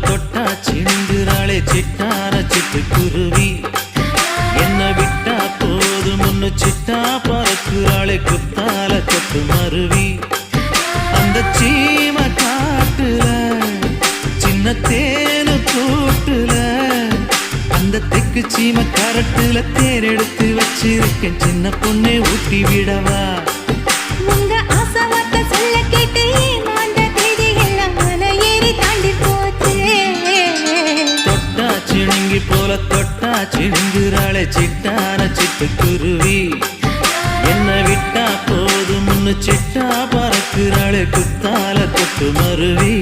தொட்டா சிந்துறாளே சிட்டார சிட்டுக்குருவி. என்ன விட்டா போதும் ஒன்னு சிட்டா பறக்குறாளே குத்தால கொட்டு மருவி. அந்த சீம காட்டுல சின்ன தேனு கூட்டுல அந்த தெக்கு சீம கரட்டுல தேர் எடுத்து வச்சிருக்கேன் சின்ன பொண்ணே ஊட்டி விடவா. உங்க ஆசவார்த்தை சொல்ல கேட்டு ஏமாந்த தேதி எல்லாம் மலை ஏறி தாண்டி போச்சு. தொட்டா சிணுங்கி போல தொட்டா சிணுங்குறாளே சிட்டான சிட்டுக்குருவி. என்ன விட்டா போதும் முன்னு சிட்டா பறக்குறாளே குத்தால கொட்டு மருவி.